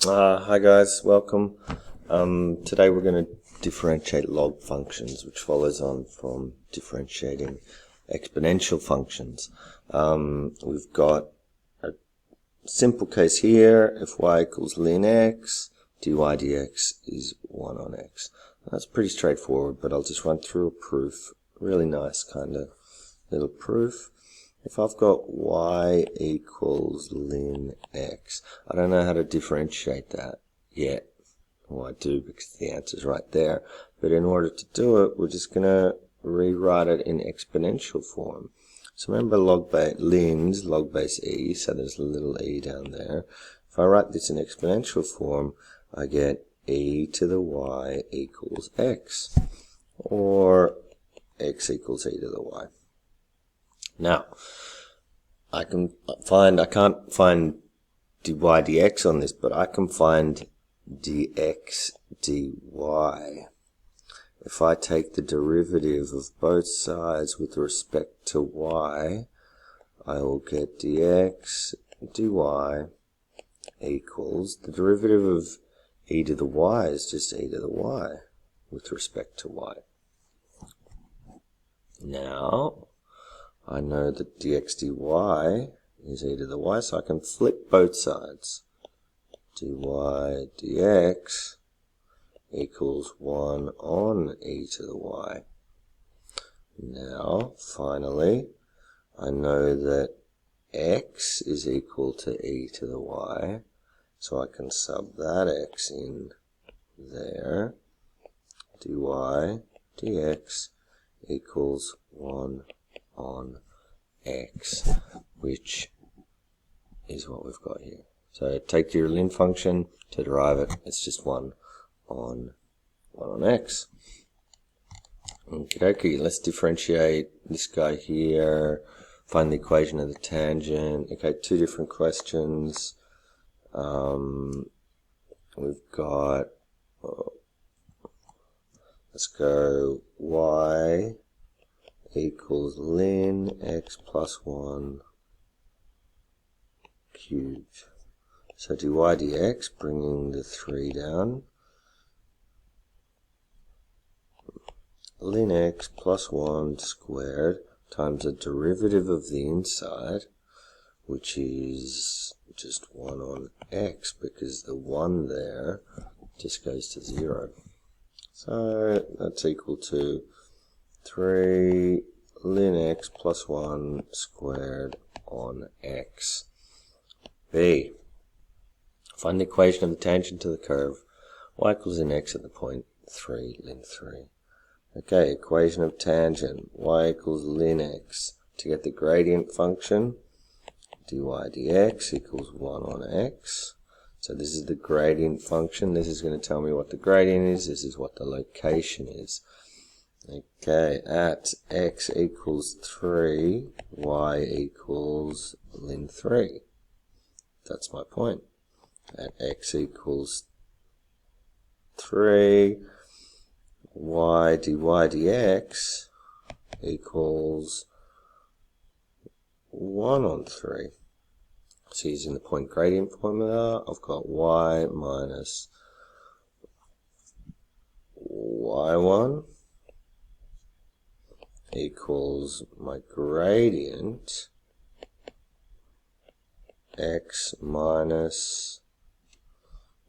Hi guys, welcome. Today we're going to differentiate log functions, which follows on from differentiating exponential functions. We've got a simple case here. If y equals ln x, dy dx is 1 on x. That's pretty straightforward, but I'll just run through a proof. Really nice kind of little proof. If I've got y equals ln x, I don't know how to differentiate that yet. Well, I do because the answer's right there. But in order to do it, we're just going to rewrite it in exponential form. So remember lin's log base e, so there's a little e down there. If I write this in exponential form, I get e to the y equals x, or x equals e to the y. Now, I can't find dy dx on this, but I can find dx dy. If I take the derivative of both sides with respect to y, I will get dx dy equals, the derivative of e to the y is just e to the y with respect to y. Now, I know that dx dy is e to the y, so I can flip both sides. dy dx equals 1 on e to the y. Now, finally, I know that x is equal to e to the y, so I can sub that x in there. dy dx equals 1 on x, which is what we've got here. So take your ln function to derive it, it's just 1 on x. Okay, let's differentiate this guy here, find the equation of the tangent. Okay, two different questions. We've got, let's go y equals ln x plus 1 cubed. So dy dx, bringing the 3 down, ln x plus 1 squared times the derivative of the inside, which is just 1 on x, because the 1 there just goes to 0. So that's equal to 3 ln x plus 1 squared on x. B. Find the equation of the tangent to the curve y equals ln x at the point 3 ln 3. Okay, equation of tangent y equals ln x. To get the gradient function, dy dx equals 1 on x. So this is the gradient function. This is going to tell me what the gradient is. This is what the location is. Okay, at x equals 3, y equals ln 3. That's my point. At x equals 3, y dy dx equals 1 on 3. So using the point gradient formula, I've got y minus y1 equals my gradient x minus,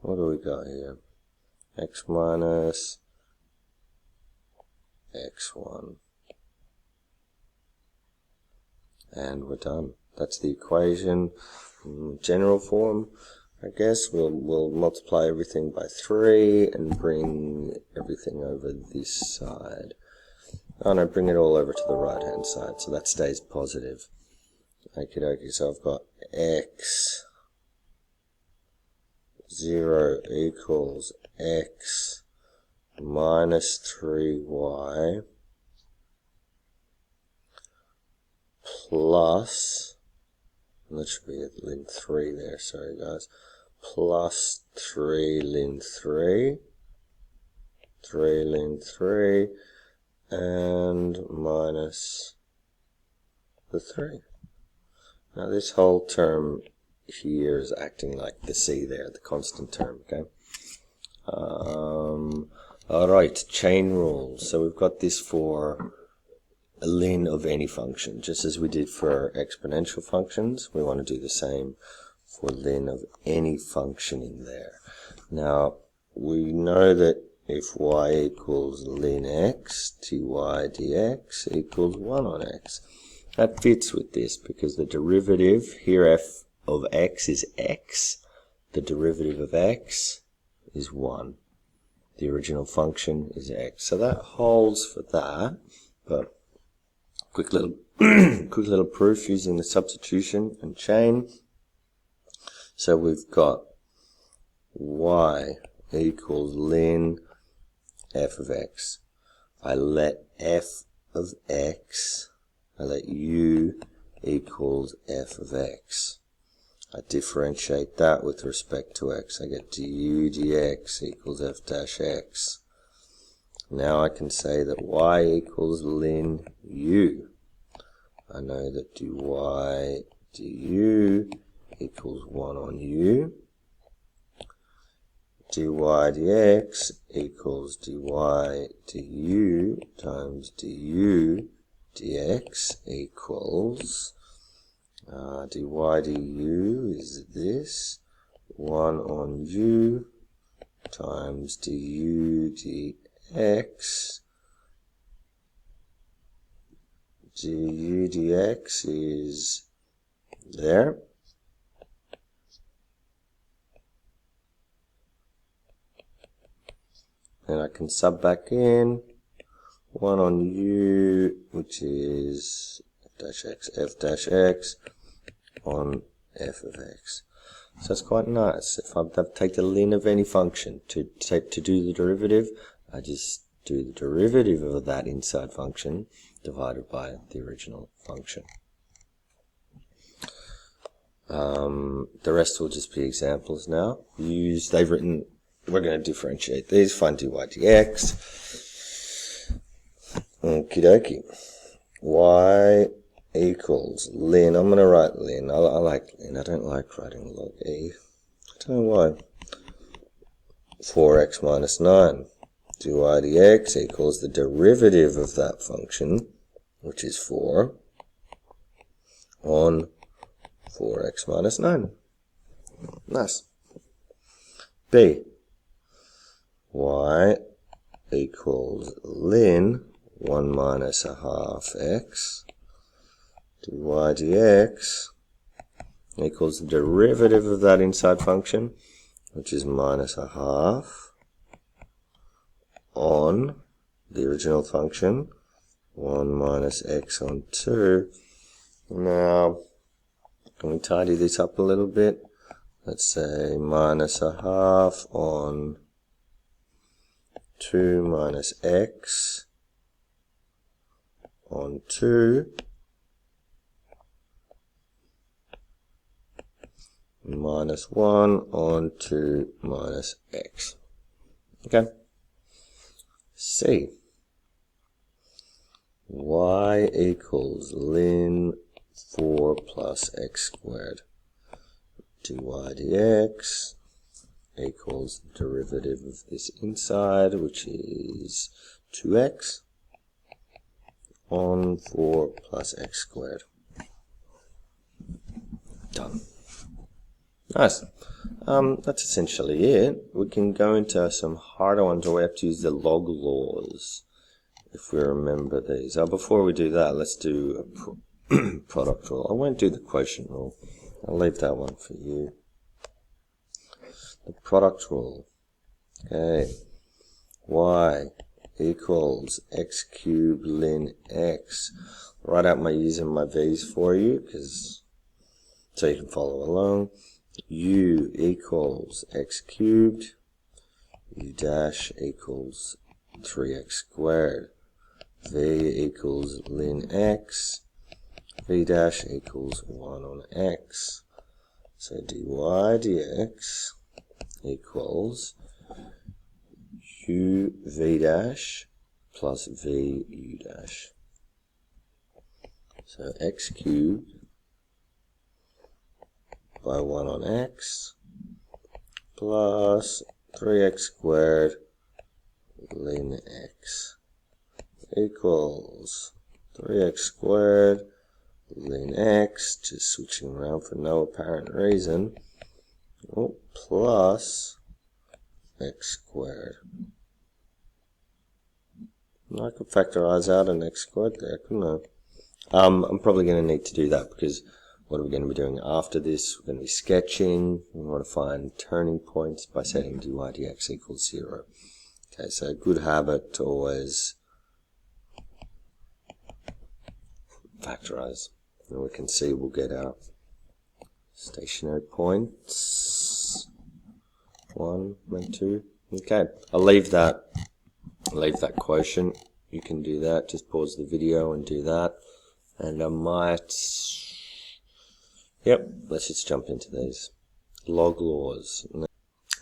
what do we got here? X minus x1. And we're done. That's the equation in general form. I guess we'll multiply everything by 3 and bring everything over this side. Oh no, bring it all over to the right hand side, so that stays positive. Okie dokie, so I've got x 0 equals x minus 3y plus, and that should be at ln 3 there, sorry guys, plus 3 ln 3, 3 ln 3, and minus the 3. Now this whole term here is acting like the c there, the constant term, okay? Alright, chain rule. So we've got this for a ln of any function. Just as we did for exponential functions, we want to do the same for ln of any function in there. Now, we know that if y equals ln x, dy dx equals 1 on x. That fits with this because the derivative, here f of x is x, the derivative of x is 1. The original function is x. So that holds for that, but quick little proof using the substitution and chain. So we've got y equals ln f of x. I let f of x, I let u equals f of x. I differentiate that with respect to x. I get du dx equals f dash x. Now I can say that y equals ln u. I know that dy du equals 1 on u. Dy dx equals dy du times du dx equals dy du is this 1 on u times du dx. Du dx is there. And I can sub back in 1 on u, which is f dash x on f of x. So that's quite nice. If I take the ln of any function to do the derivative, I just do the derivative of that inside function divided by the original function. The rest will just be examples now. They've written, we're going to differentiate these, find dy dx. Okie dokie. Y equals ln. I'm going to write ln. I like ln. I don't like writing log e. I don't know why. 4x minus 9. Dy dx equals the derivative of that function, which is 4, on 4x minus 9. Nice. B. Y equals ln 1 minus a half x. Dy dx equals the derivative of that inside function, which is minus a half, on the original function, 1 minus x on 2. Now, can we tidy this up a little bit? Let's say minus a half on 2 minus x on 2 minus 1 on 2 minus x. Okay. C. Y equals ln 4 plus x squared. Dy dx equals the derivative of this inside, which is 2x on 4 plus x squared. Done. Nice. That's essentially it. We can go into some harder ones where we have to use the log laws, if we remember these. Before we do that, let's do a product rule. I won't do the quotient rule. I'll leave that one for you. The product rule. Okay. Y equals x cubed ln x. Write out my u's and my v's for you, so you can follow along. U equals x cubed. U dash equals 3x squared. V equals ln x. V dash equals 1 on x. So dy dx equals u v dash plus v u dash. So x cubed by 1 on x plus 3x squared ln x equals 3x squared ln x, just switching around for no apparent reason, plus x squared. I could factorize out an x squared there, couldn't I? I'm probably going to need to do that because what are we going to be doing after this? We're going to be sketching. We want to find turning points by setting dy dx equals 0. Okay, so a good habit to always factorize. And we can see we'll get our stationary points. 1 and 2. Okay, I'll leave that quotient. You can do that. Just pause the video and do that. And I might, let's just jump into these log laws.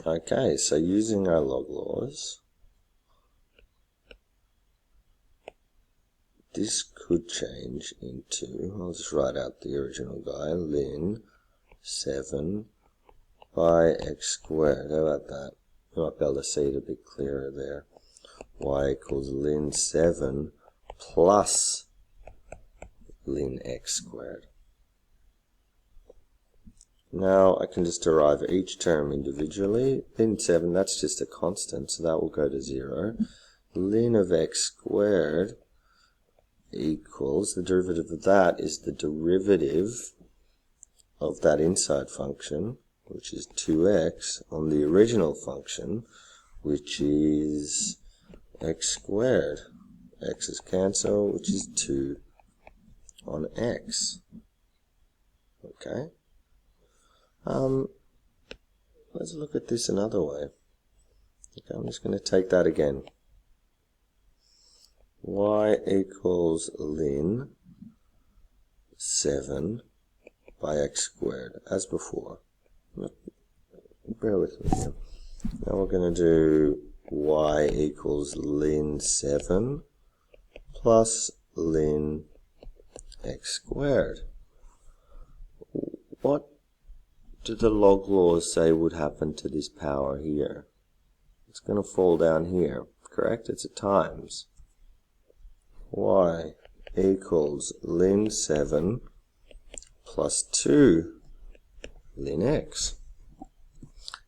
Okay, so using our log laws, this could change into, I'll just write out the original guy, ln 7 by x squared. How about that? You might be able to see it a bit clearer there. Y equals ln 7 plus ln x squared. Now I can just derive each term individually. Ln 7, that's just a constant, so that will go to 0. Ln of x squared equals, the derivative of that is the derivative of that inside function, which is 2x, on the original function, which is x squared. X's cancel, which is 2 on x. Okay. Let's look at this another way. Okay, I'm just going to take that again. Y equals ln 7 by x squared, as before. Bear with me here. Now we're going to do y equals ln 7 plus ln x squared. What do the log laws say would happen to this power here? It's going to fall down here, correct? It's at times. Y equals ln 7 plus 2 ln x.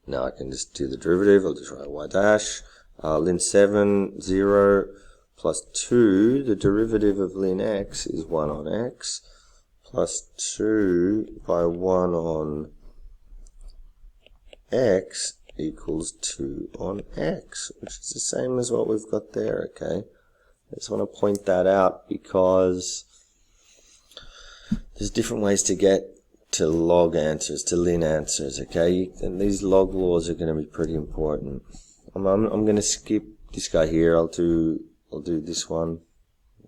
Now I can just do the derivative. I'll just write y dash. Ln 7, 0 plus 2. The derivative of ln x is 1 on x plus 2 by 1 on x equals 2 on x, which is the same as what we've got there, okay? I just want to point that out because there's different ways to get to log answers, to ln answers, okay? And these log laws are going to be pretty important. I'm going to skip this guy here. I'll do this one.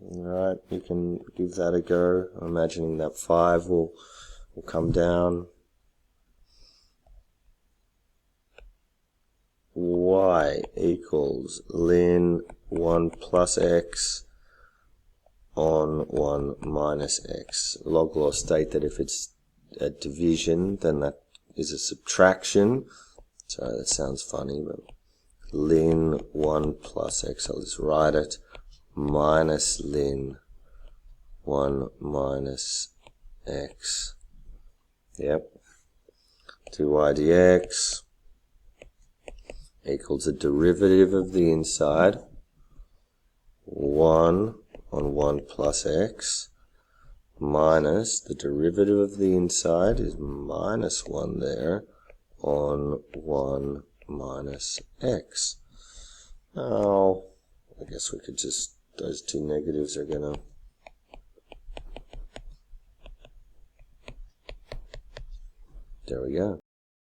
Alright, you can give that a go. I'm imagining that 5 will come down. Y equals ln 1 plus x on 1 minus x. Log laws state that if it's a division, then that is a subtraction. Sorry, that sounds funny, but ln 1 plus x, I'll just write it, minus ln 1 minus x. Yep. 2y dx equals the derivative of the inside, 1 on 1 plus x, minus the derivative of the inside is minus 1 there, on 1 minus x. Now, I guess we could just, those two negatives are going to there we go.